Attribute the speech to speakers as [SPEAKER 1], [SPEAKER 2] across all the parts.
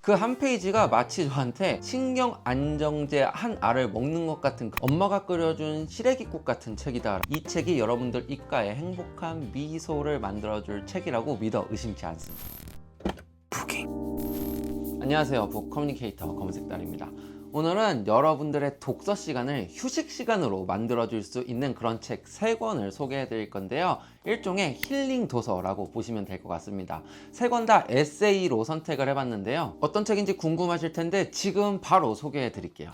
[SPEAKER 1] 그 한 페이지가 마치 저한테 신경 안정제 한 알을 먹는 것 같은, 엄마가 끓여준 시래기국 같은 책이다. 이 책이 여러분들 입가에 행복한 미소를 만들어줄 책이라고 믿어 의심치 않습니다. 안녕하세요, 북 커뮤니케이터 검은색달입니다. 오늘은 여러분들의 독서 시간을 휴식 시간으로 만들어줄 수 있는 그런 책 3권을 소개해 드릴 건데요. 일종의 힐링 도서라고 보시면 될 것 같습니다. 3권 다 에세이로 선택을 해봤는데요. 어떤 책인지 궁금하실 텐데 지금 바로 소개해 드릴게요.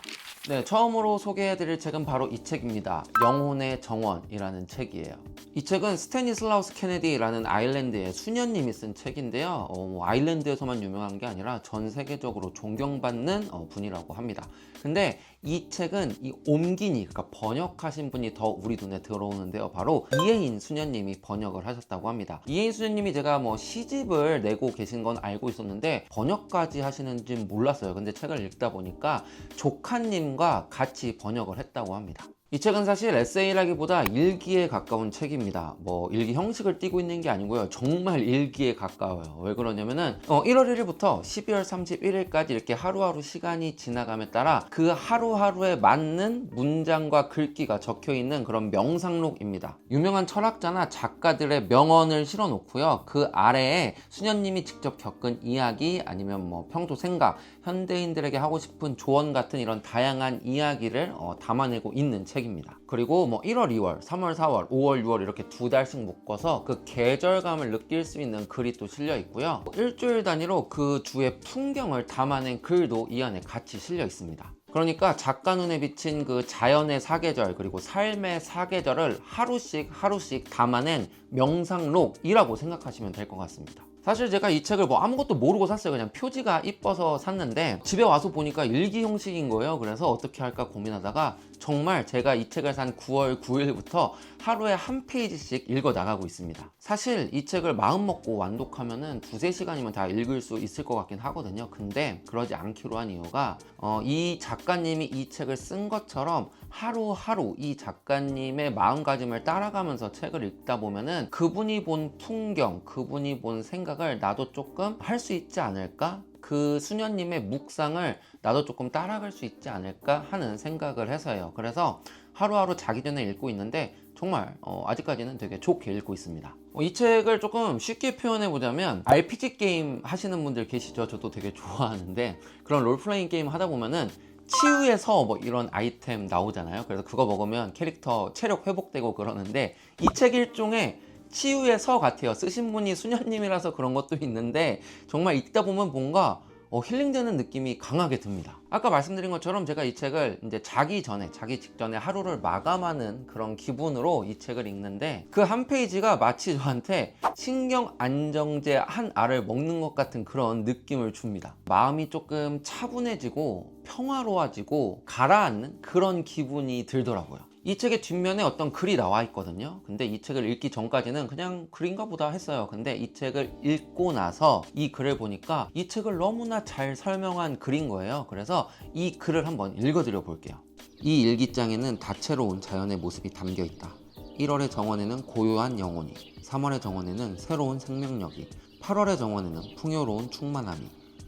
[SPEAKER 1] 네, 처음으로 소개해 드릴 책은 바로 이 책입니다. 영혼의 정원이라는 책이에요. 이 책은 스태니슬라우스 케네디라는 아일랜드의 수녀님이 쓴 책인데요. 아일랜드에서만 유명한 게 아니라 전 세계적으로 존경받는 분이라고 합니다. 근데 이 책은 이 옴기니, 그러니까 번역하신 분이 더 우리 눈에 들어오는데요. 바로 이혜인 수녀님이 번역을 하셨다고 합니다. 이혜인 수녀님이 제가 시집을 내고 계신 건 알고 있었는데 번역까지 하시는지는 몰랐어요. 근데 책을 읽다 보니까 조카님과 같이 번역을 했다고 합니다. 이 책은 사실 에세이라기보다 일기에 가까운 책입니다. 일기 형식을 띠고 있는 게 아니고요. 정말 일기에 가까워요. 왜 그러냐면은 1월 1일부터 12월 31일까지 이렇게 하루하루 시간이 지나감에 따라 그 하루하루에 맞는 문장과 글귀가 적혀 있는 그런 명상록입니다. 유명한 철학자나 작가들의 명언을 실어 놓고요. 그 아래에 수녀님이 직접 겪은 이야기, 아니면 평소 생각, 현대인들에게 하고 싶은 조언 같은 이런 다양한 이야기를 담아내고 있는 책입니다. 그리고 1월, 2월, 3월, 4월, 5월, 6월 이렇게 2달씩 묶어서 그 계절감을 느낄 수 있는 글이 또 실려 있고요. 일주일 단위로 그 주의 풍경을 담아낸 글도 이 안에 같이 실려 있습니다. 그러니까 작가 눈에 비친 그 자연의 사계절, 그리고 삶의 사계절을 하루씩 담아낸 명상록이라고 생각하시면 될 것 같습니다. 사실 제가 이 책을 아무것도 모르고 샀어요. 그냥 표지가 이뻐서 샀는데 집에 와서 보니까 일기 형식인 거예요. 그래서 어떻게 할까 고민하다가 정말 제가 이 책을 산 9월 9일부터 하루에 한 페이지씩 읽어 나가고 있습니다. 사실 이 책을 마음 먹고 완독하면은 2-3시간이면 다 읽을 수 있을 것 같긴 하거든요. 근데 그러지 않기로 한 이유가 이 작가님이 이 책을 쓴 것처럼 하루하루 이 작가님의 마음가짐을 따라가면서 책을 읽다 보면은 그분이 본 풍경, 그분이 본 생각을 나도 조금 할 수 있지 않을까? 그 수녀님의 묵상을 나도 조금 따라갈 수 있지 않을까 하는 생각을 해서요. 그래서 하루하루 자기 전에 읽고 있는데 정말 아직까지는 되게 좋게 읽고 있습니다. 이 책을 조금 쉽게 표현해 보자면 RPG 게임 하시는 분들 계시죠? 저도 되게 좋아하는데 그런 롤플레잉 게임 하다 보면은 치유의 서 이런 아이템 나오잖아요. 그래서 그거 먹으면 캐릭터 체력 회복되고 그러는데 이 책 일종의 치유의 서 같아요. 쓰신 분이 수녀님이라서 그런 것도 있는데 정말 읽다 보면 뭔가 힐링되는 느낌이 강하게 듭니다. 아까 말씀드린 것처럼 제가 이 책을 이제 자기 직전에 하루를 마감하는 그런 기분으로 이 책을 읽는데 그 한 페이지가 마치 저한테 신경 안정제 한 알을 먹는 것 같은 그런 느낌을 줍니다. 마음이 조금 차분해지고 평화로워지고 가라앉는 그런 기분이 들더라고요. 이 책의 뒷면에 어떤 글이 나와 있거든요. 근데 이 책을 읽기 전까지는 그냥 글인가 보다 했어요. 근데 이 책을 읽고 나서 이 글을 보니까 이 책을 너무나 잘 설명한 글인 거예요. 그래서 이 글을 한번 읽어드려 볼게요. 이 일기장에는 다채로운 자연의 모습이 담겨 있다. 1월의 정원에는 고요한 영혼이, 3월의 정원에는 새로운 생명력이, 8월의 정원에는 풍요로운 충만함이,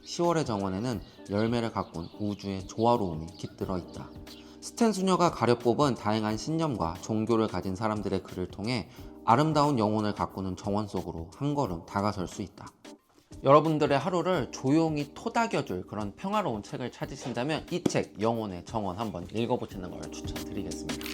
[SPEAKER 1] 10월의 정원에는 열매를 가꾼 우주의 조화로움이 깃들어 있다. 스탠 수녀가 가려 뽑은 다양한 신념과 종교를 가진 사람들의 글을 통해 아름다운 영혼을 가꾸는 정원 속으로 한 걸음 다가설 수 있다. 여러분들의 하루를 조용히 토닥여줄 그런 평화로운 책을 찾으신다면 이 책 영혼의 정원 한번 읽어보시는 걸 추천드리겠습니다.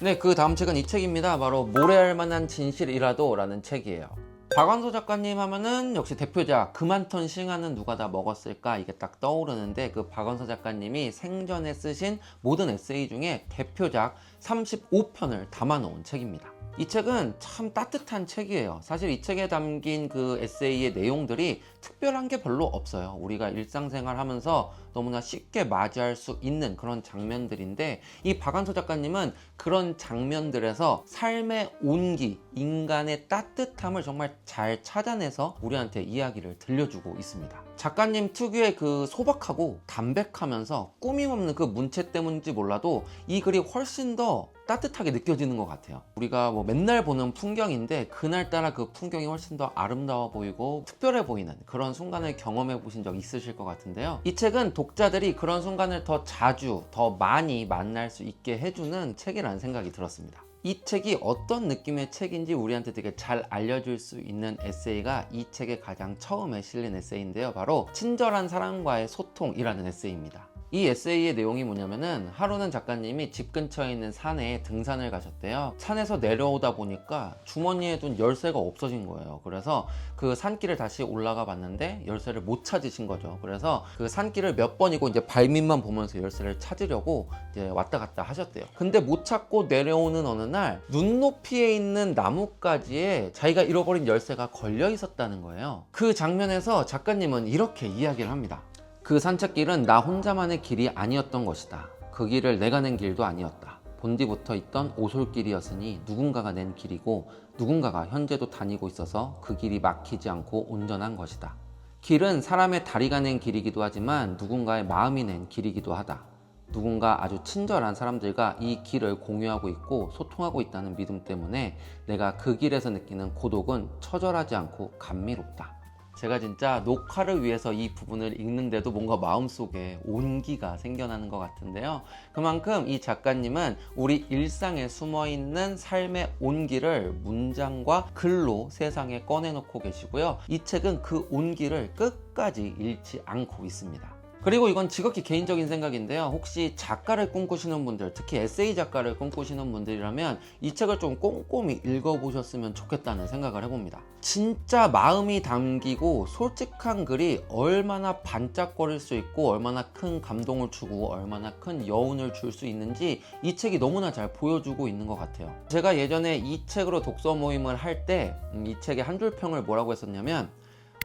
[SPEAKER 1] 네, 그 다음 책은 이 책입니다. 바로 모래알 만한 진실이라도 라는 책이에요. 박완서 작가님 하면은 역시 대표작 그만턴 싱하는 누가 다 먹었을까 이게 딱 떠오르는데 그 박완서 작가님이 생전에 쓰신 모든 에세이 중에 대표작 35편을 담아놓은 책입니다. 이 책은 참 따뜻한 책이에요. 사실 이 책에 담긴 그 에세이의 내용들이 특별한 게 별로 없어요. 우리가 일상생활 하면서 너무나 쉽게 맞이할 수 있는 그런 장면들인데 이 박완서 작가님은 그런 장면들에서 삶의 온기, 인간의 따뜻함을 정말 잘 찾아내서 우리한테 이야기를 들려주고 있습니다. 작가님 특유의 그 소박하고 담백하면서 꾸밈 없는 그 문체 때문인지 몰라도 이 글이 훨씬 더 따뜻하게 느껴지는 것 같아요. 우리가 뭐 맨날 보는 풍경인데 그날따라 그 풍경이 훨씬 더 아름다워 보이고 특별해 보이는 그런 순간을 경험해 보신 적 있으실 것 같은데요. 이 책은 독자들이 그런 순간을 더 자주 더 많이 만날 수 있게 해주는 책이라는 생각이 들었습니다. 이 책이 어떤 느낌의 책인지 우리한테 되게 잘 알려줄 수 있는 에세이가 이 책의 가장 처음에 실린 에세이인데요. 바로 친절한 사람과의 소통이라는 에세이입니다. 이 에세이의 내용이 뭐냐면은 하루는 작가님이 집 근처에 있는 산에 등산을 가셨대요. 산에서 내려오다 보니까 주머니에 둔 열쇠가 없어진 거예요. 그래서 그 산길을 다시 올라가 봤는데 열쇠를 못 찾으신 거죠. 그래서 그 산길을 몇 번이고 이제 발밑만 보면서 열쇠를 찾으려고 이제 왔다 갔다 하셨대요. 근데 못 찾고 내려오는 어느 날 눈높이에 있는 나뭇가지에 자기가 잃어버린 열쇠가 걸려 있었다는 거예요. 그 장면에서 작가님은 이렇게 이야기를 합니다. 그 산책길은 나 혼자만의 길이 아니었던 것이다. 그 길을 내가 낸 길도 아니었다. 본디부터 있던 오솔길이었으니 누군가가 낸 길이고 누군가가 현재도 다니고 있어서 그 길이 막히지 않고 온전한 것이다. 길은 사람의 다리가 낸 길이기도 하지만 누군가의 마음이 낸 길이기도 하다. 누군가 아주 친절한 사람들과 이 길을 공유하고 있고 소통하고 있다는 믿음 때문에 내가 그 길에서 느끼는 고독은 처절하지 않고 감미롭다. 제가 진짜 녹화를 위해서 이 부분을 읽는데도 뭔가 마음속에 온기가 생겨나는 것 같은데요. 그만큼 이 작가님은 우리 일상에 숨어있는 삶의 온기를 문장과 글로 세상에 꺼내놓고 계시고요. 이 책은 그 온기를 끝까지 잃지 않고 있습니다. 그리고 이건 지극히 개인적인 생각인데요. 혹시 작가를 꿈꾸시는 분들, 특히 에세이 작가를 꿈꾸시는 분들이라면 이 책을 좀 꼼꼼히 읽어보셨으면 좋겠다는 생각을 해봅니다. 진짜 마음이 담기고 솔직한 글이 얼마나 반짝거릴 수 있고 얼마나 큰 감동을 주고 얼마나 큰 여운을 줄 수 있는지 이 책이 너무나 잘 보여주고 있는 것 같아요. 제가 예전에 이 책으로 독서 모임을 할 때 이 책의 한 줄 평을 뭐라고 했었냐면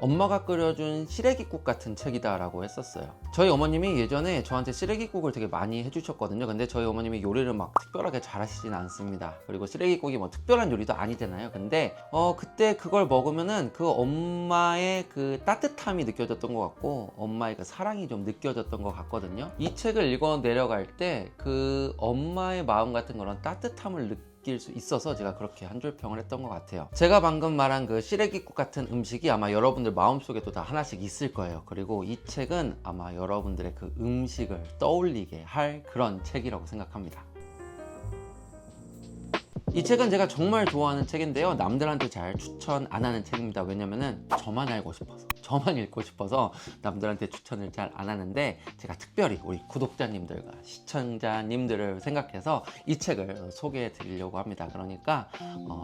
[SPEAKER 1] 엄마가 끓여준 시래기국 같은 책이다 라고 했었어요. 저희 어머님이 예전에 저한테 시래기국을 되게 많이 해주셨거든요. 근데 저희 어머님이 요리를 막 특별하게 잘하시진 않습니다. 그리고 시래기국이 뭐 특별한 요리도 아니잖아요. 근데 그때 그걸 먹으면은 그 엄마의 그 따뜻함이 느껴졌던 것 같고 엄마의 그 사랑이 좀 느껴졌던 것 같거든요. 이 책을 읽어 내려갈 때 그 엄마의 마음 같은 그런 따뜻함을 느낄 수 있어서 제가 그렇게 한 줄 평을 했던 것 같아요. 제가 방금 말한 그 시래기국 같은 음식이 아마 여러분들 마음속에도 다 하나씩 있을 거예요. 그리고 이 책은 아마 여러분들의 그 음식을 떠올리게 할 그런 책이라고 생각합니다. 이 책은 제가 정말 좋아하는 책인데요. 남들한테 잘 추천 안 하는 책입니다. 왜냐면은 저만 알고 싶어서, 저만 읽고 싶어서 남들한테 추천을 잘 안 하는데 제가 특별히 우리 구독자님들과 시청자님들을 생각해서 이 책을 소개해 드리려고 합니다. 그러니까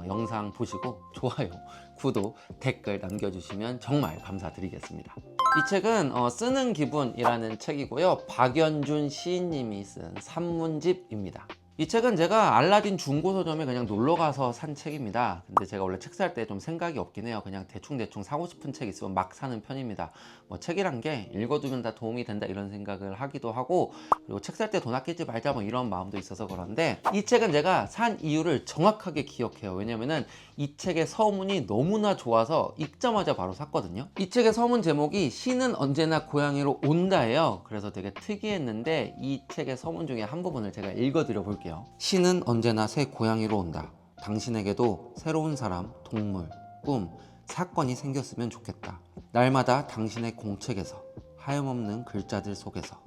[SPEAKER 1] 영상 보시고 좋아요, 구독, 댓글 남겨주시면 정말 감사드리겠습니다. 이 책은 쓰는 기분이라는 책이고요. 박연준 시인님이 쓴 산문집입니다. 이 책은 제가 알라딘 중고서점에 그냥 놀러가서 산 책입니다. 근데 제가 원래 책 살 때 좀 생각이 없긴 해요. 그냥 대충 사고 싶은 책 있으면 막 사는 편입니다. 뭐 책이란 게 읽어두면 다 도움이 된다 이런 생각을 하기도 하고, 그리고 책 살 때 돈 아끼지 말자 뭐 이런 마음도 있어서 그런데 이 책은 제가 산 이유를 정확하게 기억해요. 왜냐면은 이 책의 서문이 너무나 좋아서 읽자마자 바로 샀거든요. 이 책의 서문 제목이 시는 언제나 고향으로 온다예요. 그래서 되게 특이했는데 이 책의 서문 중에 한 부분을 제가 읽어드려 볼게요. 시는 언제나 새 고향으로 온다. 당신에게도 새로운 사람, 동물, 꿈, 사건이 생겼으면 좋겠다. 날마다 당신의 공책에서, 하염없는 글자들 속에서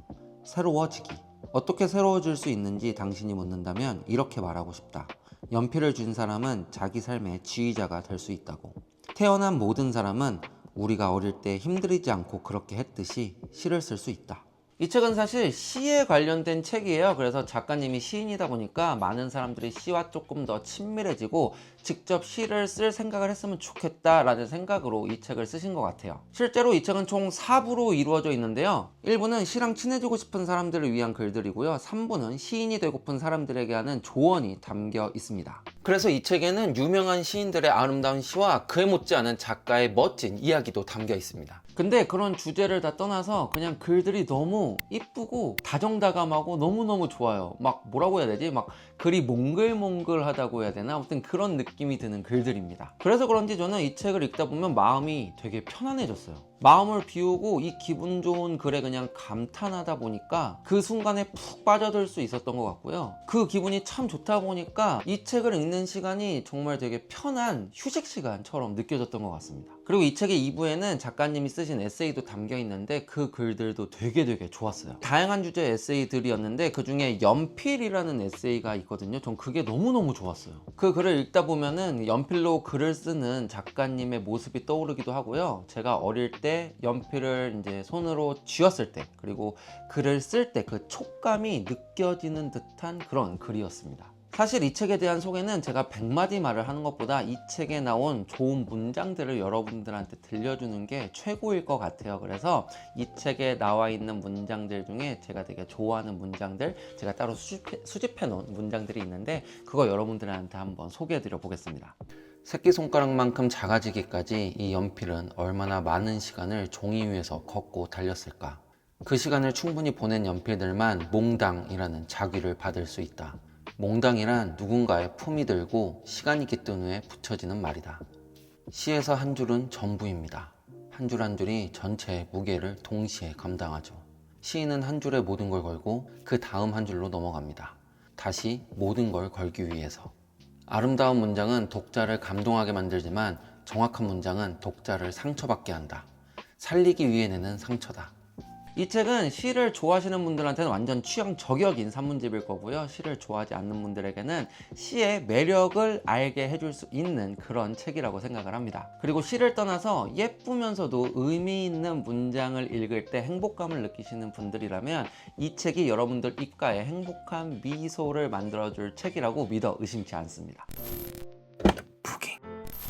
[SPEAKER 1] 새로워지기. 어떻게 새로워질 수 있는지 당신이 묻는다면 이렇게 말하고 싶다. 연필을 준 사람은 자기 삶의 지휘자가 될 수 있다고. 태어난 모든 사람은 우리가 어릴 때 힘들이지 않고 그렇게 했듯이 시를 쓸 수 있다. 이 책은 사실 시에 관련된 책이에요. 그래서 작가님이 시인이다 보니까 많은 사람들이 시와 조금 더 친밀해지고 직접 시를 쓸 생각을 했으면 좋겠다라는 생각으로 이 책을 쓰신 것 같아요. 실제로 이 책은 총 4부로 이루어져 있는데요. 1부는 시랑 친해지고 싶은 사람들을 위한 글들이고요. 3부는 시인이 되고픈 사람들에게 하는 조언이 담겨 있습니다. 그래서 이 책에는 유명한 시인들의 아름다운 시와 그에 못지않은 작가의 멋진 이야기도 담겨 있습니다. 근데 그런 주제를 다 떠나서 그냥 글들이 너무 이쁘고 다정다감하고 너무너무 좋아요. 막 뭐라고 해야 되지? 막 글이 몽글몽글하다고 해야 되나? 아무튼 그런 느낌이 드는 글들입니다. 그래서 그런지 저는 이 책을 읽다 보면 마음이 되게 편안해졌어요. 마음을 비우고 이 기분 좋은 글에 그냥 감탄하다 보니까 그 순간에 푹 빠져들 수 있었던 것 같고요. 그 기분이 참 좋다 보니까 이 책을 읽는 시간이 정말 되게 편한 휴식 시간처럼 느껴졌던 것 같습니다. 그리고 이 책의 2부에는 작가님이 쓰신 에세이도 담겨 있는데 그 글들도 되게 좋았어요. 다양한 주제의 에세이들이었는데 그 중에 연필이라는 에세이가 있거든요. 전 그게 너무너무 좋았어요. 그 글을 읽다 보면은 연필로 글을 쓰는 작가님의 모습이 떠오르기도 하고요. 제가 어릴 때 연필을 이제 손으로 쥐었을 때, 그리고 글을 쓸 때 그 촉감이 느껴지는 듯한 그런 글이었습니다. 사실 이 책에 대한 소개는 제가 100마디 말을 하는 것보다 이 책에 나온 좋은 문장들을 여러분들한테 들려주는 게 최고일 것 같아요. 그래서 이 책에 나와 있는 문장들 중에 제가 되게 좋아하는 문장들, 제가 따로 수집해 놓은 문장들이 있는데 그거 여러분들한테 한번 소개해 드려 보겠습니다. 새끼손가락만큼 작아지기까지 이 연필은 얼마나 많은 시간을 종이 위에서 걷고 달렸을까. 그 시간을 충분히 보낸 연필들만 몽당이라는 자귀를 받을 수 있다. 몽당이란 누군가의 품이 들고 시간이 깃든 후에 붙여지는 말이다. 시에서 한 줄은 전부입니다. 한 줄 한 줄이 전체의 무게를 동시에 감당하죠. 시인은 한 줄에 모든 걸 걸고 그 다음 한 줄로 넘어갑니다. 다시 모든 걸 걸기 위해서. 아름다운 문장은 독자를 감동하게 만들지만 정확한 문장은 독자를 상처받게 한다. 살리기 위해 내는 상처다. 이 책은 시를 좋아하시는 분들한테는 완전 취향 저격인 산문집일 거고요. 시를 좋아하지 않는 분들에게는 시의 매력을 알게 해줄 수 있는 그런 책이라고 생각을 합니다. 그리고 시를 떠나서 예쁘면서도 의미 있는 문장을 읽을 때 행복감을 느끼시는 분들이라면 이 책이 여러분들 입가에 행복한 미소를 만들어줄 책이라고 믿어 의심치 않습니다.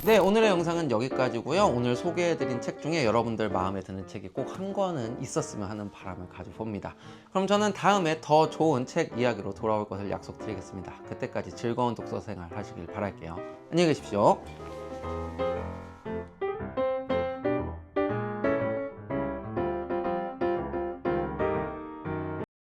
[SPEAKER 1] 네, 오늘의 영상은 여기까지고요. 오늘 소개해드린 책 중에 여러분들 마음에 드는 책이 꼭 한 권은 있었으면 하는 바람을 가져봅니다. 그럼 저는 다음에 더 좋은 책 이야기로 돌아올 것을 약속드리겠습니다. 그때까지 즐거운 독서 생활 하시길 바랄게요. 안녕히 계십시오.